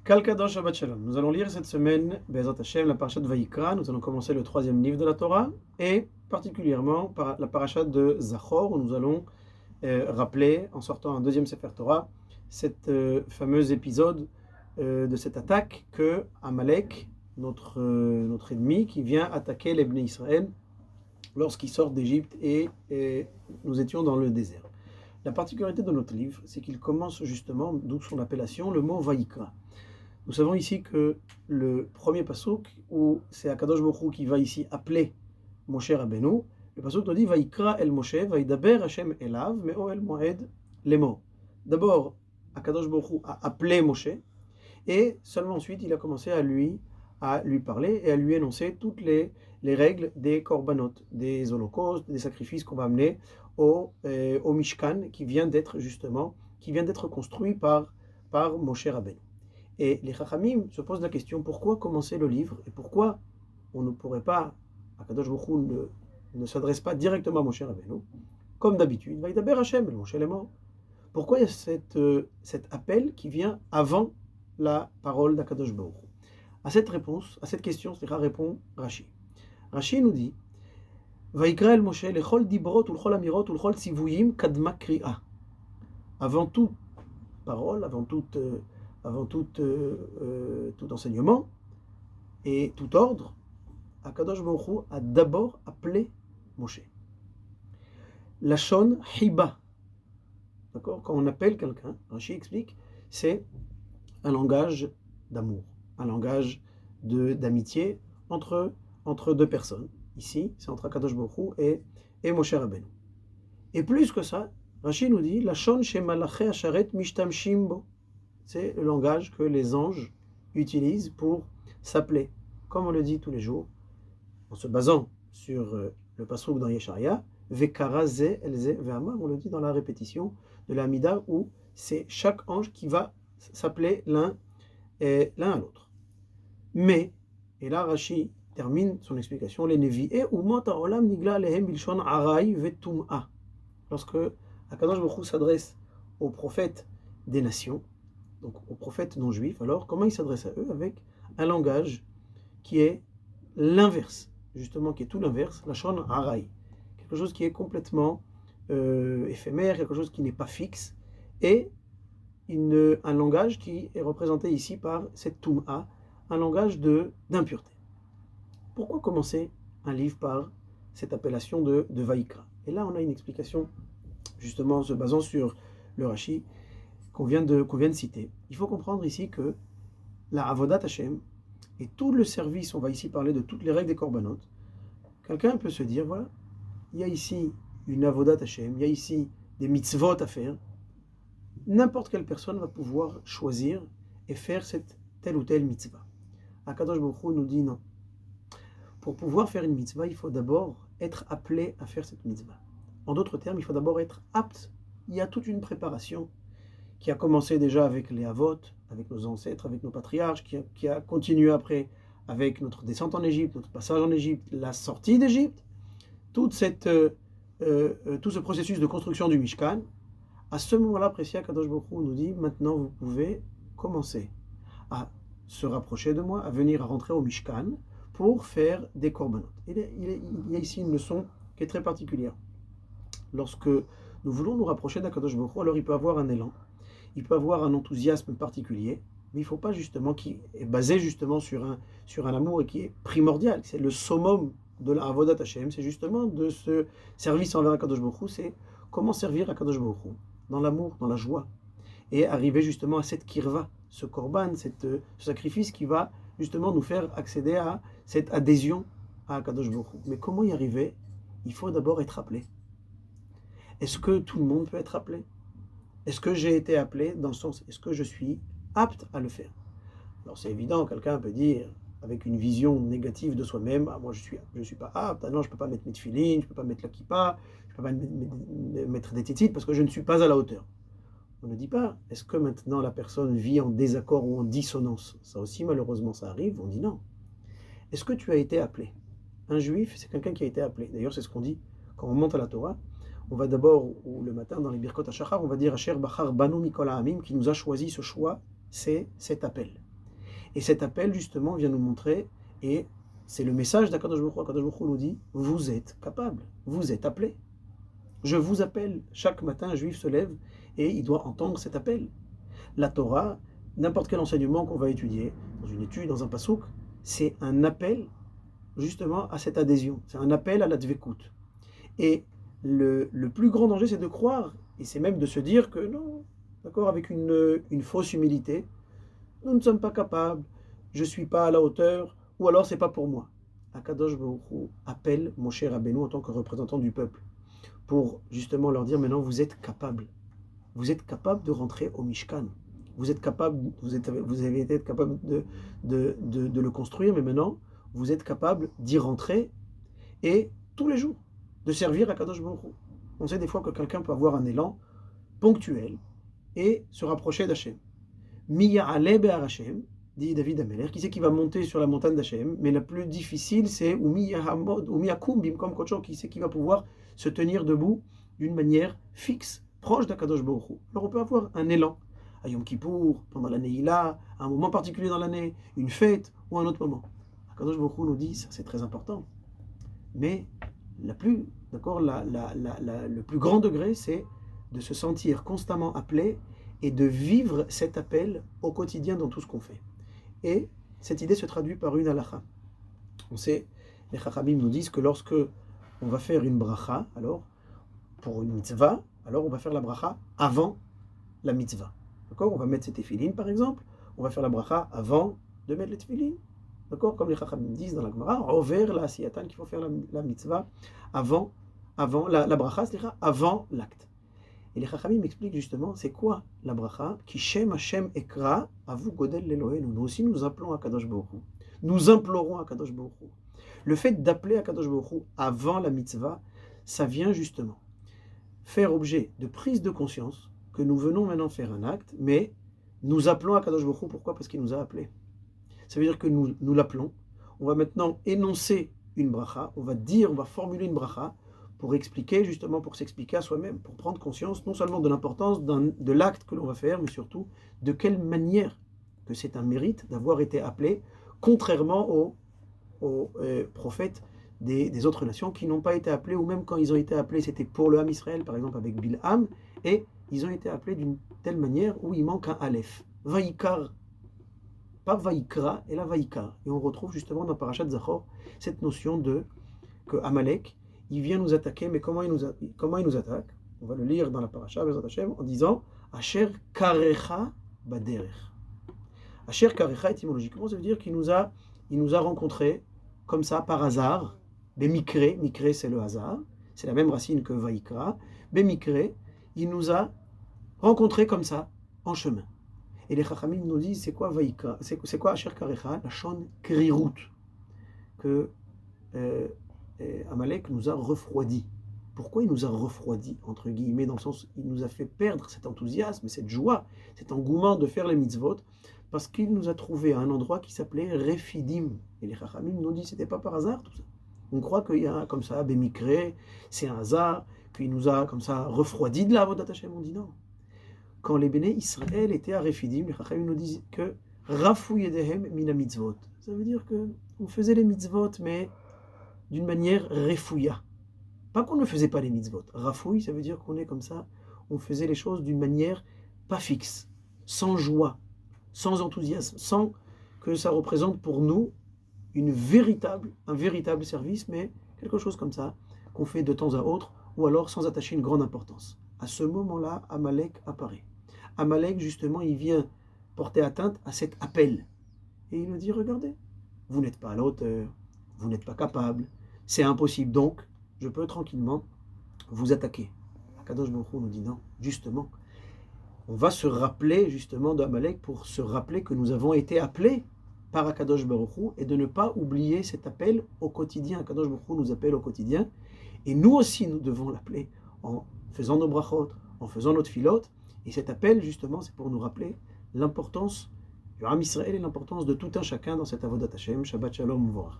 Kalkadosh Shabbat Shalom. Nous allons lire cette semaine, Be'ezrat Hashem, la parasha de Vayikra. Nous allons commencer le troisième livre de la Torah et particulièrement par la parasha de Zachor, où nous allons rappeler, en sortant un deuxième Sefer Torah, cet fameux épisode de cette attaque que Amalek, notre ennemi, qui vient attaquer les Bnei Israël lorsqu'ils sortent d'Égypte et nous étions dans le désert. La particularité de notre livre, c'est qu'il commence justement, d'où son appellation, le mot Vayikra. Nous savons ici que le premier pasuk, où c'est Akadosh Baruch Hu qui va ici appeler Moshe Rabbeinu, le pasuk nous dit Vayikra el Moshe, Vaydaber Hashem elav, me'oel moed lemo. D'abord, Akadosh Baruch Hu a appelé Moshe, et seulement ensuite il a commencé à lui parler et à lui énoncer toutes les règles des korbanot, des holocaustes, des sacrifices qu'on va amener au Mishkan, qui vient d'être construit par Moshe Rabbeinu. Et les Chachamim se posent la question, pourquoi commencer le livre et pourquoi on ne pourrait pas, Akadosh Baruch Hu ne s'adresse pas directement à Moshe Rabbeinu, comme d'habitude, Vaydaber Hashem, Moshe est mort. Pourquoi il y a cet appel qui vient avant la parole d'Akadosh Baruch Hu? À cette question, répond Rashi. Rashi nous dit, Vayikra el Moshe lechol dibrot ulchol amirot ulchol tzivuyim kadma kri'a. Avant toute parole, avant tout enseignement et tout ordre, Akadosh Baruch Hu a d'abord appelé Moshe. Lashon hiba. D'accord? Quand on appelle quelqu'un, Rashi explique, c'est un langage d'amour, un langage d'amitié entre deux personnes. Ici, c'est entre Akadosh Baruch Hu et Moshe Rabbeinu. Et plus que ça, Rashi nous dit, Lashon shemalaché asharet mishtamshim bo. C'est le langage que les anges utilisent pour s'appeler, comme on le dit tous les jours, en se basant sur le pasuk dans Yesharia, Vekara ze elze ve'amar, on le dit dans la répétition de la Mida, où c'est chaque ange qui va s'appeler l'un à l'autre. Mais, et là Rashi termine son explication, les Nevi'e umot ha'olam nigla alehem bilshon arai vetum'a. Lorsque Akadosh Baruch Hu s'adresse aux prophètes des nations, donc aux prophètes non juifs, alors comment il s'adresse à eux? Avec un langage qui est l'inverse, justement, qui est tout l'inverse, la shon harai, quelque chose qui est complètement éphémère, quelque chose qui n'est pas fixe, et un langage qui est représenté ici par cette tum'a, un langage d'impureté. Pourquoi commencer un livre par cette appellation de Vayikra? Et là, on a une explication, justement, en se basant sur le Rashi qu'on vient de citer. Il faut comprendre ici que la Avodat Hashem et tout le service, on va ici parler de toutes les règles des korbanot. Quelqu'un peut se dire, voilà, il y a ici une Avodat Hashem, il y a ici des mitzvot à faire. N'importe quelle personne va pouvoir choisir et faire cette telle ou telle mitzvah. Akadosh Baruch Hu nous dit non. Pour pouvoir faire une mitzvah, il faut d'abord être appelé à faire cette mitzvah. En d'autres termes, il faut d'abord être apte. Il y a toute une préparation qui a commencé déjà avec les Avot, avec nos ancêtres, avec nos patriarches, qui a continué après avec notre descente en Égypte, notre passage en Égypte, la sortie d'Égypte, tout ce processus de construction du Mishkan. À ce moment-là, précis, Akadosh Baruch Hu nous dit, maintenant vous pouvez commencer à se rapprocher de moi, à venir à rentrer au Mishkan pour faire des korbanot. Il y a ici une leçon qui est très particulière. Lorsque nous voulons nous rapprocher d'Akadosh Baruch Hu, alors il peut avoir un élan, il peut avoir un enthousiasme particulier, mais il ne faut pas justement, qui est basé justement sur un amour et qui est primordial. C'est le summum de la Avodat Hashem, c'est justement de ce service envers Akadosh Baruch Hu, c'est comment servir Akadosh Baruch Hu, dans l'amour, dans la joie, et arriver justement à cette kirva, ce korban, ce sacrifice qui va justement nous faire accéder à cette adhésion à Akadosh Baruch Hu. Mais comment y arriver? Il faut d'abord être appelé. Est-ce que tout le monde peut être appelé? Est-ce que j'ai été appelé dans le sens, est-ce que je suis apte à le faire? Alors c'est évident, quelqu'un peut dire, avec une vision négative de soi-même, ah, moi je suis pas apte, ah non, je ne peux pas mettre mes tefilines, je ne peux pas mettre la kippa, je ne peux pas mettre des tzitzit parce que je ne suis pas à la hauteur. On ne dit pas, est-ce que maintenant la personne vit en désaccord ou en dissonance? Ça aussi, malheureusement, ça arrive, on dit non. Est-ce que tu as été appelé? Un juif, c'est quelqu'un qui a été appelé. D'ailleurs, c'est ce qu'on dit quand on monte à la Torah. On va d'abord, ou le matin dans les Birkot HaShachar, on va dire Asher Bachar Banu Mikol Ha'amim, qui nous a choisi ce choix, c'est cet appel. Et cet appel, justement, vient nous montrer, et c'est le message d'Akadosh Baruch Hu. Akadosh Baruch Hu nous dit, vous êtes capable, vous êtes appelé. Je vous appelle. Chaque matin, un juif se lève et il doit entendre cet appel. La Torah, n'importe quel enseignement qu'on va étudier, dans une étude, dans un pasouk, c'est un appel justement à cette adhésion. C'est un appel à la dvekut. Et le plus grand danger, c'est de croire, et c'est même de se dire que non, d'accord, avec une fausse humilité, nous ne sommes pas capables, je ne suis pas à la hauteur, ou alors c'est pas pour moi. Akadosh Baruch Hu appelle Moshe Rabbeinu en tant que représentant du peuple, pour justement leur dire maintenant vous êtes capable. Vous êtes capable de rentrer au Mishkan. Vous êtes capable, vous avez été capable de le construire, mais maintenant vous êtes capable d'y rentrer et tous les jours de servir à Kadosh Baruch Hu. On sait des fois que quelqu'un peut avoir un élan ponctuel et se rapprocher d'Hachem. Miya ale be'ar Hashem, dit David Ameler, qui c'est qui va monter sur la montagne d'Hachem, mais la plus difficile c'est Umiya Hamod, Umiya Kumbim, comme Kocho, qui c'est qui va pouvoir se tenir debout d'une manière fixe, proche d'Akadosh Baruch Hu. Alors on peut avoir un élan, à Yom Kippour, pendant la Neila, à un moment particulier dans l'année, une fête ou un autre moment. Akadosh Baruch Hu nous dit, ça c'est très important, mais le plus grand degré, c'est de se sentir constamment appelé et de vivre cet appel au quotidien dans tout ce qu'on fait. Et cette idée se traduit par une halakha. On sait, les chachamim nous disent que lorsque on va faire une bracha, alors, pour une mitzvah, alors on va faire la bracha avant la mitzvah. D'accord? On va mettre ses téphilines, par exemple, on va faire la bracha avant de mettre les téphilines. D'accord? Comme les chachamim disent dans la Gemara, over la asiyatan, qu'il faut faire la mitzvah avant la bracha, c'est-à-dire avant l'acte. Et les chachamim m'expliquent justement, c'est quoi la bracha? Ki shem Hashem ekra, avu godel l'Elohenu. Nous aussi, nous appelons à Kadosh Baruch Hu. Nous implorons à Kadosh Baruch Hu. Le fait d'appeler à Kadosh Baruch Hu avant la mitzvah, ça vient justement faire objet de prise de conscience que nous venons maintenant faire un acte, mais nous appelons à Kadosh Baruch Hu. Pourquoi? Parce qu'il nous a appelés. Ça veut dire que nous l'appelons. On va maintenant énoncer une bracha, on va formuler une bracha pour expliquer, justement pour s'expliquer à soi-même, pour prendre conscience non seulement de l'importance de l'acte que l'on va faire, mais surtout de quelle manière que c'est un mérite d'avoir été appelé, contrairement aux prophètes des autres nations qui n'ont pas été appelés, ou même quand ils ont été appelés, c'était pour le Ham Israël, par exemple avec Bilham, et ils ont été appelés d'une telle manière où il manque un Aleph. Vaikar, pas Vaikra, et la Vaikar. Et on retrouve justement dans Parashat Zachor cette notion que Amalek, il vient nous attaquer, mais comment il nous attaque? On va le lire dans la Parashat Bezrat Hashem en disant Asher karecha baderech. Asher karecha, étymologiquement, ça veut dire qu'il nous a rencontrés comme ça, par hasard. Bemikre, mikre c'est le hasard, c'est la même racine que Vaikra. Bemikre, il nous a rencontrés comme ça, en chemin. Et les Chachamim nous disent, c'est quoi Vaikra? C'est quoi Asher karecha? La shon krirut, que Amalek nous a refroidi. Pourquoi il nous a refroidi, entre guillemets, dans le sens, il nous a fait perdre cet enthousiasme, cette joie, cet engouement de faire les mitzvot, parce qu'il nous a trouvé à un endroit qui s'appelait Refidim. Et les Chachamim nous disent, c'était pas par hasard tout ça. On croit qu'il y a comme ça, Bémikré, c'est un hasard, qu'il nous a comme ça refroidi de la Avodat Hashem. On dit non. Quand les Béné Israël étaient à Refidim, les Chachamim nous disent que Rafou Yedehem mina mitzvot. Ça veut dire qu'on faisait les mitzvot, mais d'une manière refouilla. Pas qu'on ne faisait pas les mitzvot. Rafouille, ça veut dire qu'on est comme ça, on faisait les choses d'une manière pas fixe, sans joie, sans enthousiasme, sans que ça représente pour nous un véritable service, mais quelque chose comme ça, qu'on fait de temps à autre, ou alors sans attacher une grande importance. À ce moment-là, Amalek apparaît. Amalek, justement, il vient porter atteinte à cet appel. Et il nous dit, regardez, vous n'êtes pas à la hauteur, vous n'êtes pas capable, c'est impossible, donc je peux tranquillement vous attaquer. Akadosh Baruch Hu nous dit non, justement, on va se rappeler justement d'Amalek pour se rappeler que nous avons été appelés par Akadosh Baruch Hu et de ne pas oublier cet appel au quotidien. Akadosh Baruch Hu nous appelle au quotidien et nous aussi nous devons l'appeler en faisant nos brachot, en faisant notre filote. Et cet appel justement c'est pour nous rappeler l'importance du Ham Israël et l'importance de tout un chacun dans cette Avodat Hashem. Shabbat Shalom Uvorach.